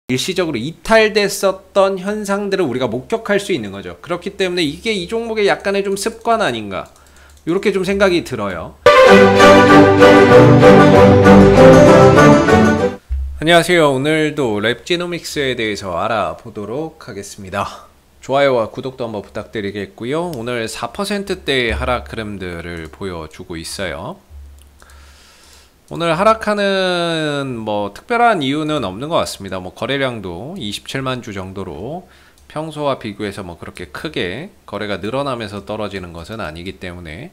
일시적으로 이탈됐었던 현상들을 우리가 목격할 수 있는 거죠. 그렇기 때문에 이게 이 종목의 약간의 좀 습관 아닌가, 이렇게 좀 생각이 들어요. 안녕하세요. 오늘도 랩지노믹스에 대해서 알아보도록 하겠습니다. 좋아요와 구독도 한번 부탁드리겠고요. 오늘 4%대의 하락 흐름들을 보여주고 있어요. 오늘 하락하는 뭐 특별한 이유는 없는 것 같습니다. 뭐 거래량도 27만 주 정도로 평소와 비교해서 뭐 그렇게 크게 거래가 늘어나면서 떨어지는 것은 아니기 때문에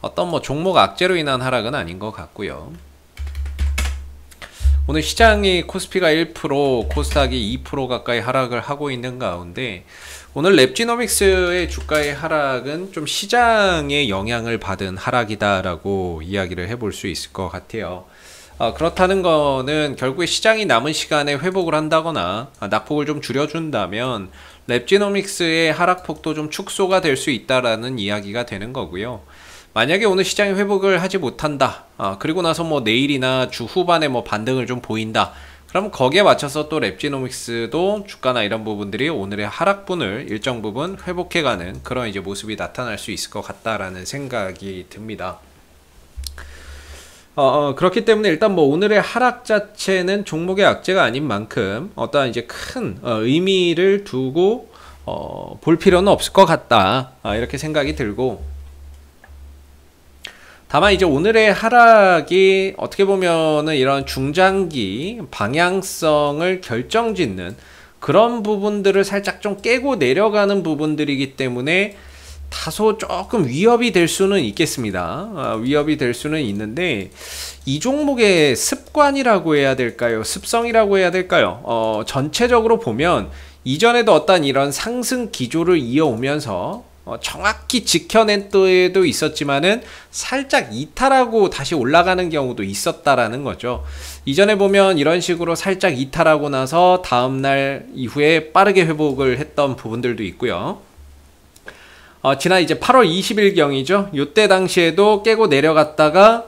어떤 뭐 종목 악재로 인한 하락은 아닌 것 같고요. 오늘 시장이 코스피가 1%, 코스닥이 2% 가까이 하락을 하고 있는 가운데 오늘 랩지노믹스의 주가의 하락은 좀 시장의 영향을 받은 하락이다라고 이야기를 해볼 수 있을 것 같아요. 그렇다는 거는 결국에 시장이 남은 시간에 회복을 한다거나 낙폭을 좀 줄여준다면 랩지노믹스의 하락폭도 좀 축소가 될 수 있다라는 이야기가 되는 거고요. 만약에 오늘 시장이 회복을 하지 못한다, 그리고 나서 뭐 내일이나 주 후반에 뭐 반등을 좀 보인다, 그럼 거기에 맞춰서 또 랩지노믹스도 주가나 이런 부분들이 오늘의 하락분을 일정 부분 회복해가는 그런 이제 모습이 나타날 수 있을 것 같다라는 생각이 듭니다. 그렇기 때문에 일단 뭐 오늘의 하락 자체는 종목의 악재가 아닌 만큼 어떠한 이제 큰 의미를 두고 볼 필요는 없을 것 같다, 이렇게 생각이 들고, 다만 이제 오늘의 하락이 어떻게 보면은 이런 중장기 방향성을 결정짓는 그런 부분들을 살짝 좀 깨고 내려가는 부분들이기 때문에 다소 조금 위협이 될 수는 있겠습니다. 위협이 될 수는 있는데 이 종목의 습관이라고 해야 될까요? 습성이라고 해야 될까요? 전체적으로 보면 이전에도 어떤 이런 상승 기조를 이어오면서 정확히 지켜낸 때도 있었지만은 살짝 이탈하고 다시 올라가는 경우도 있었다라는 거죠. 이전에 보면 이런 식으로 살짝 이탈하고 나서 다음날 이후에 빠르게 회복을 했던 부분들도 있고요. 지난 이제 8월 20일경이죠. 이때 당시에도 깨고 내려갔다가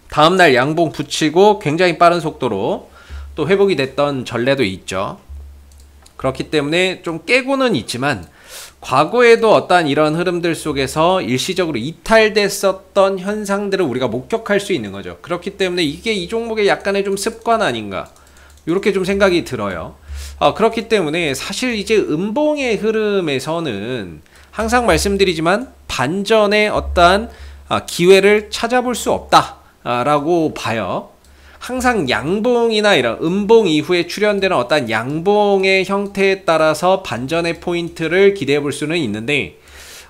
다음날 양봉 붙이고 굉장히 빠른 속도로 또 회복이 됐던 전례도 있죠. 그렇기 때문에 좀 깨고는 있지만 과거에도 어떠한 이런 흐름들 속에서 일시적으로 이탈됐었던 현상들을 우리가 목격할 수 있는 거죠. 그렇기 때문에 이게 이 종목의 약간의 좀 습관 아닌가, 이렇게 좀 생각이 들어요. 그렇기 때문에 사실 이제 음봉의 흐름에서는 항상 말씀드리지만 반전의 어떠한 기회를 찾아볼 수 없다라고 봐요. 항상 양봉이나 이런 음봉 이후에 출현되는 어떤 양봉의 형태에 따라서 반전의 포인트를 기대해 볼 수는 있는데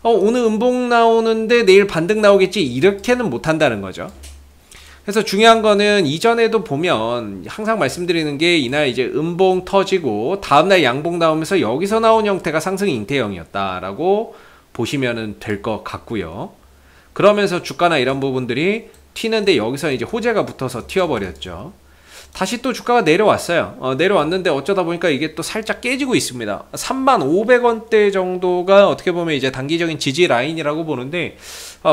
오늘 음봉 나오는데 내일 반등 나오겠지, 이렇게는 못한다는 거죠. 그래서 중요한 거는 이전에도 보면 항상 말씀드리는 게 이날 이제 음봉 터지고 다음날 양봉 나오면서 여기서 나온 형태가 상승 잉태형이었다라고 보시면 될 것 같고요. 그러면서 주가나 이런 부분들이 튀는데 여기서 이제 호재가 붙어서 튀어버렸죠. 다시 또 주가가 내려왔어요. 내려왔는데 어쩌다 보니까 이게 또 살짝 깨지고 있습니다. 35,000원대 정도가 어떻게 보면 이제 단기적인 지지 라인이라고 보는데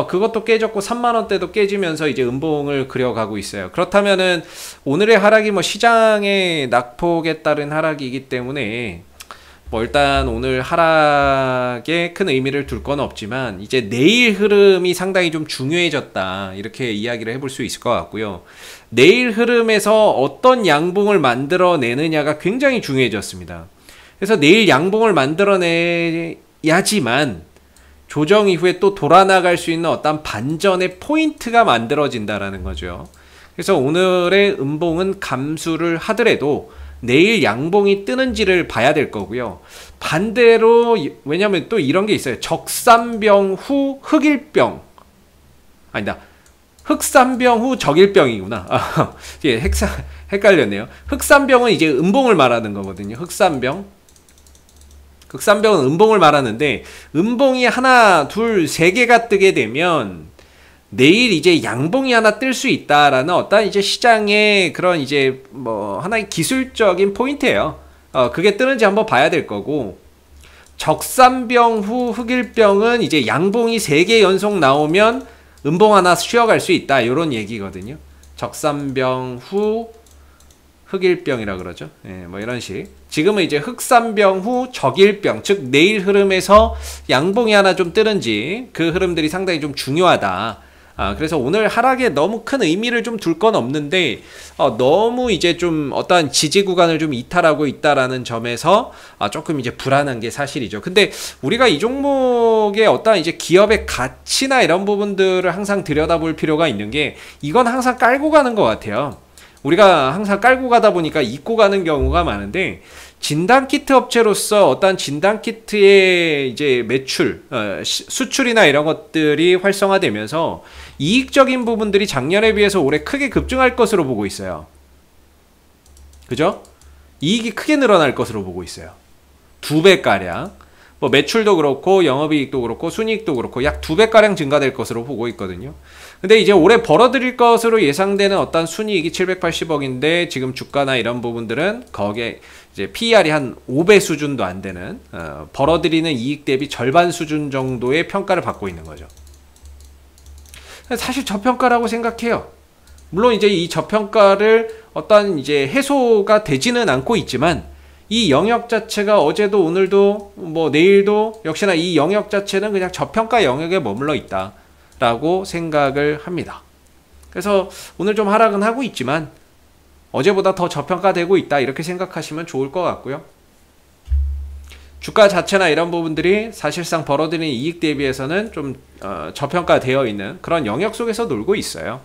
그것도 깨졌고 30,000원대도 깨지면서 이제 음봉을 그려가고 있어요. 그렇다면은 오늘의 하락이 뭐 시장의 낙폭에 따른 하락이기 때문에 뭐 일단 오늘 하락에 큰 의미를 둘 건 없지만 이제 내일 흐름이 상당히 좀 중요해졌다, 이렇게 이야기를 해볼 수 있을 것 같고요. 내일 흐름에서 어떤 양봉을 만들어내느냐가 굉장히 중요해졌습니다. 그래서 내일 양봉을 만들어내야지만 조정 이후에 또 돌아나갈 수 있는 어떤 반전의 포인트가 만들어진다라는 거죠. 그래서 오늘의 음봉은 감수를 하더라도 내일 양봉이 뜨는지를 봐야 될 거고요. 반대로 왜냐면 또 이런 게 있어요. 적산병 후 흑일병, 아니다, 흑산병 후 적일병이구나. 예, 헷갈렸네요. 흑산병은 이제 음봉을 말하는 거거든요. 흑산병은 음봉을 말하는데 음봉이 하나 둘 세 개가 뜨게 되면 내일 이제 양봉이 하나 뜰 수 있다라는 어떤 이제 시장의 그런 이제 뭐 하나의 기술적인 포인트예요. 그게 뜨는지 한번 봐야 될 거고, 적산병 후 흑일병은 이제 양봉이 3개 연속 나오면 음봉 하나 쉬어갈 수 있다, 이런 얘기거든요. 적산병 후 흑일병이라 그러죠. 예, 뭐 이런 식. 지금은 이제 흑산병 후 적일병, 즉 내일 흐름에서 양봉이 하나 좀 뜨는지 그 흐름들이 상당히 좀 중요하다. 그래서 오늘 하락에 너무 큰 의미를 좀 둘 건 없는데 너무 이제 좀 어떠한 지지 구간을 좀 이탈하고 있다라는 점에서 조금 이제 불안한 게 사실이죠. 근데 우리가 이 종목의 어떠한 이제 기업의 가치나 이런 부분들을 항상 들여다볼 필요가 있는 게 이건 항상 깔고 가는 것 같아요. 우리가 항상 깔고 가다 보니까 잊고 가는 경우가 많은데 진단키트 업체로서 어떤 진단키트의 이제 매출, 수출이나 이런 것들이 활성화되면서 이익적인 부분들이 작년에 비해서 올해 크게 급증할 것으로 보고 있어요. 그죠? 이익이 크게 늘어날 것으로 보고 있어요. 2배가량. 뭐 매출도 그렇고 영업이익도 그렇고 순이익도 그렇고 약 2배가량 증가될 것으로 보고 있거든요. 근데 이제 올해 벌어들일 것으로 예상되는 어떤 순이익이 780억인데 지금 주가나 이런 부분들은 거기에 이제 PER이 한 5배 수준도 안 되는 벌어들이는 이익 대비 절반 수준 정도의 평가를 받고 있는 거죠. 사실 저평가라고 생각해요. 물론 이제 이 저평가를 어떤 이제 해소가 되지는 않고 있지만 이 영역 자체가 어제도 오늘도 뭐 내일도 역시나 이 영역 자체는 그냥 저평가 영역에 머물러 있다라고 생각을 합니다. 그래서 오늘 좀 하락은 하고 있지만 어제보다 더 저평가되고 있다 이렇게 생각하시면 좋을 것 같고요. 주가 자체나 이런 부분들이 사실상 벌어들이는 이익 대비해서는 좀 저평가되어 있는 그런 영역 속에서 놀고 있어요.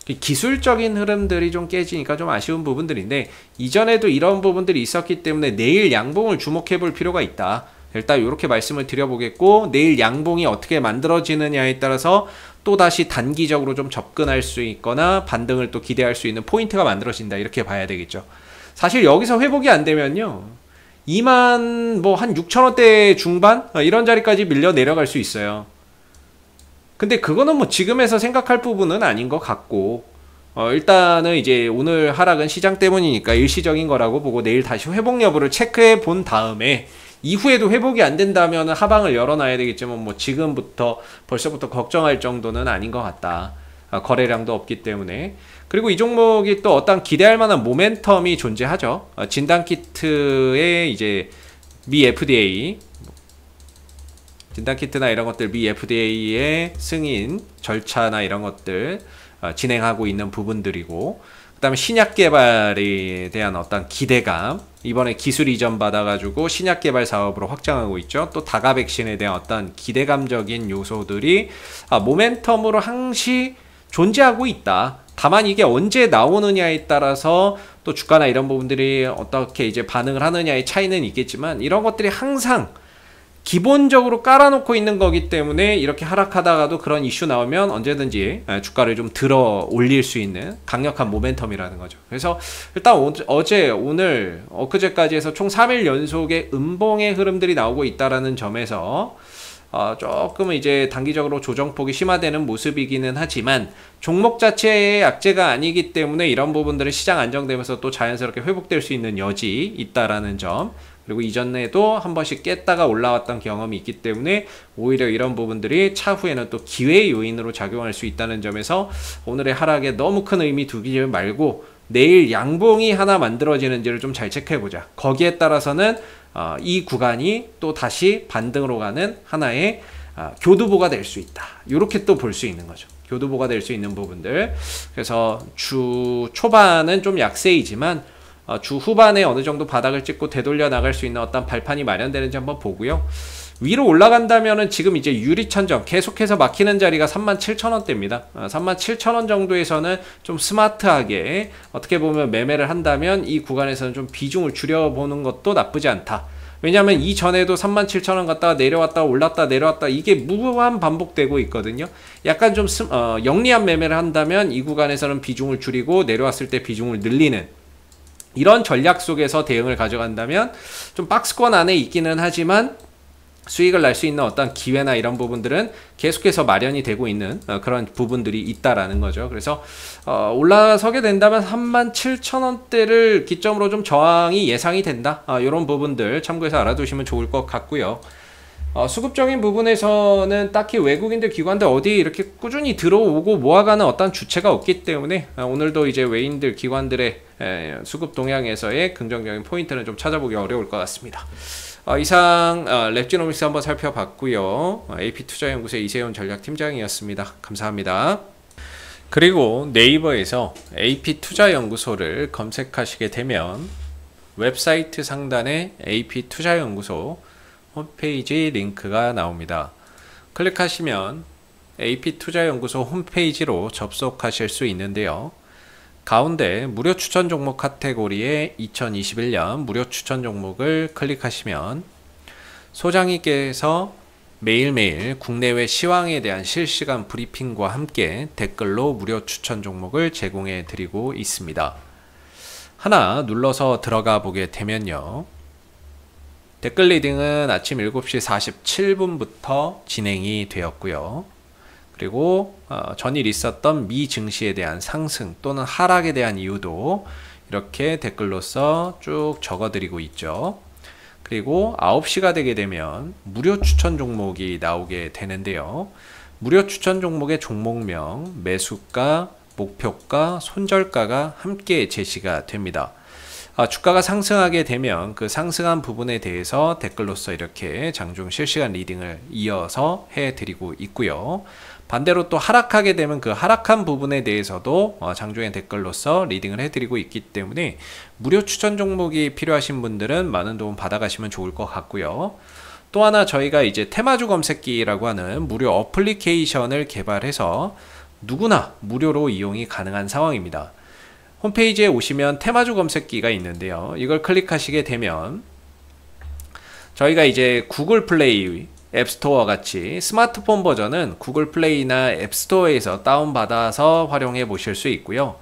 기술적인 흐름들이 좀 깨지니까 좀 아쉬운 부분들인데 이전에도 이런 부분들이 있었기 때문에 내일 양봉을 주목해 볼 필요가 있다. 일단 이렇게 말씀을 드려보겠고 내일 양봉이 어떻게 만들어지느냐에 따라서 또다시 단기적으로 좀 접근할 수 있거나 반등을 또 기대할 수 있는 포인트가 만들어진다 이렇게 봐야 되겠죠. 사실 여기서 회복이 안 되면요 2만 뭐 한 6천원대 중반 이런 자리까지 밀려 내려갈 수 있어요. 근데 그거는 뭐 지금에서 생각할 부분은 아닌 것 같고 일단은 이제 오늘 하락은 시장 때문이니까 일시적인 거라고 보고 내일 다시 회복 여부를 체크해 본 다음에 이후에도 회복이 안 된다면 하방을 열어놔야 되겠지만 뭐 지금부터 벌써부터 걱정할 정도는 아닌 것 같다. 거래량도 없기 때문에. 그리고 이 종목이 또 어떤 기대할 만한 모멘텀이 존재하죠. 진단키트의 이제 미 FDA 진단키트나 이런 것들 미 FDA의 승인 절차나 이런 것들 진행하고 있는 부분들이고 그 다음에 신약 개발에 대한 어떤 기대감 이번에 기술 이전 받아가지고 신약 개발 사업으로 확장하고 있죠. 또 다가 백신에 대한 어떤 기대감적인 요소들이 모멘텀으로 항시 존재하고 있다. 다만 이게 언제 나오느냐에 따라서 또 주가나 이런 부분들이 어떻게 이제 반응을 하느냐의 차이는 있겠지만 이런 것들이 항상 기본적으로 깔아놓고 있는 거기 때문에 이렇게 하락하다가도 그런 이슈 나오면 언제든지 주가를 좀 들어 올릴 수 있는 강력한 모멘텀이라는 거죠. 그래서 일단 어제, 오늘, 엊그제까지 해서 총 3일 연속의 음봉의 흐름들이 나오고 있다라는 점에서 조금 이제 단기적으로 조정폭이 심화되는 모습이기는 하지만 종목 자체의 약재가 아니기 때문에 이런 부분들은 시장 안정되면서 또 자연스럽게 회복될 수 있는 여지 있다라는 점 그리고 이전에도 한 번씩 깼다가 올라왔던 경험이 있기 때문에 오히려 이런 부분들이 차후에는 또 기회의 요인으로 작용할 수 있다는 점에서 오늘의 하락에 너무 큰 의미 두기 말고 내일 양봉이 하나 만들어지는지를 좀 잘 체크해보자. 거기에 따라서는 이 구간이 또 다시 반등으로 가는 하나의 교두보가 될 수 있다. 이렇게 또 볼 수 있는 거죠. 교두보가 될 수 있는 부분들. 그래서 주 초반은 좀 약세이지만 주 후반에 어느 정도 바닥을 찍고 되돌려 나갈 수 있는 어떤 발판이 마련되는지 한번 보고요. 위로 올라간다면은 지금 이제 유리천정 계속해서 막히는 자리가 37,000원대입니다. 37,000원 정도에서는 좀 스마트하게 어떻게 보면 매매를 한다면 이 구간에서는 좀 비중을 줄여보는 것도 나쁘지 않다. 왜냐하면 이전에도 37,000원 갔다가 내려왔다 올랐다 내려왔다 이게 무한 반복되고 있거든요. 약간 좀 영리한 매매를 한다면 이 구간에서는 비중을 줄이고 내려왔을 때 비중을 늘리는 이런 전략 속에서 대응을 가져간다면 좀 박스권 안에 있기는 하지만 수익을 날 수 있는 어떤 기회나 이런 부분들은 계속해서 마련이 되고 있는 그런 부분들이 있다라는 거죠. 그래서 올라서게 된다면 37,000원대를 기점으로 좀 저항이 예상이 된다. 이런 부분들 참고해서 알아두시면 좋을 것 같고요. 수급적인 부분에서는 딱히 외국인들 기관들 어디 이렇게 꾸준히 들어오고 모아가는 어떤 주체가 없기 때문에 오늘도 이제 외인들 기관들의 수급 동향에서의 긍정적인 포인트는 좀 찾아보기 어려울 것 같습니다. 이상 랩지노믹스 한번 살펴봤고요. AP투자연구소 이세훈 전략팀장이었습니다. 감사합니다. 그리고 네이버에서 AP투자연구소를 검색하시게 되면 웹사이트 상단에 AP투자연구소 홈페이지 링크가 나옵니다. 클릭하시면 AP투자연구소 홈페이지로 접속하실 수 있는데요. 가운데 무료 추천 종목 카테고리에 2021년 무료 추천 종목을 클릭하시면 소장님께서 매일매일 국내외 시황에 대한 실시간 브리핑과 함께 댓글로 무료 추천 종목을 제공해 드리고 있습니다. 하나 눌러서 들어가 보게 되면요. 댓글 리딩은 아침 7시 47분부터 진행이 되었고요. 그리고 전일 있었던 미 증시에 대한 상승 또는 하락에 대한 이유도 이렇게 댓글로서 쭉 적어드리고 있죠. 그리고 9시가 되게 되면 무료 추천 종목이 나오게 되는데요. 무료 추천 종목의 종목명, 매수가, 목표가, 손절가가 함께 제시가 됩니다. 주가가 상승하게 되면 그 상승한 부분에 대해서 댓글로서 이렇게 장중 실시간 리딩을 이어서 해드리고 있고요. 반대로 또 하락하게 되면 그 하락한 부분에 대해서도 장중에 댓글로서 리딩을 해드리고 있기 때문에 무료 추천 종목이 필요하신 분들은 많은 도움 받아가시면 좋을 것 같고요. 또 하나 저희가 이제 테마주 검색기라고 하는 무료 어플리케이션을 개발해서 누구나 무료로 이용이 가능한 상황입니다. 홈페이지에 오시면 테마주 검색기가 있는데요. 이걸 클릭하시게 되면 저희가 이제 구글 플레이 앱스토어 같이 스마트폰 버전은 구글 플레이나 앱스토어에서 다운받아서 활용해 보실 수 있고요.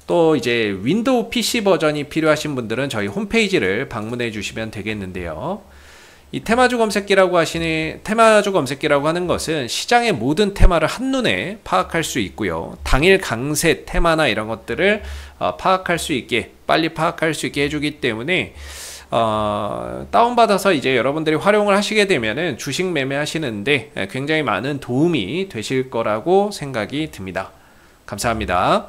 또 이제 윈도우 PC 버전이 필요하신 분들은 저희 홈페이지를 방문해 주시면 되겠는데요. 이 테마주 검색기라고 하는 것은 시장의 모든 테마를 한눈에 파악할 수 있고요. 당일 강세 테마나 이런 것들을 파악할 수 있게, 빨리 파악할 수 있게 해주기 때문에 다운받아서 이제 여러분들이 활용을 하시게 되면은 주식 매매하시는데 굉장히 많은 도움이 되실 거라고 생각이 듭니다. 감사합니다.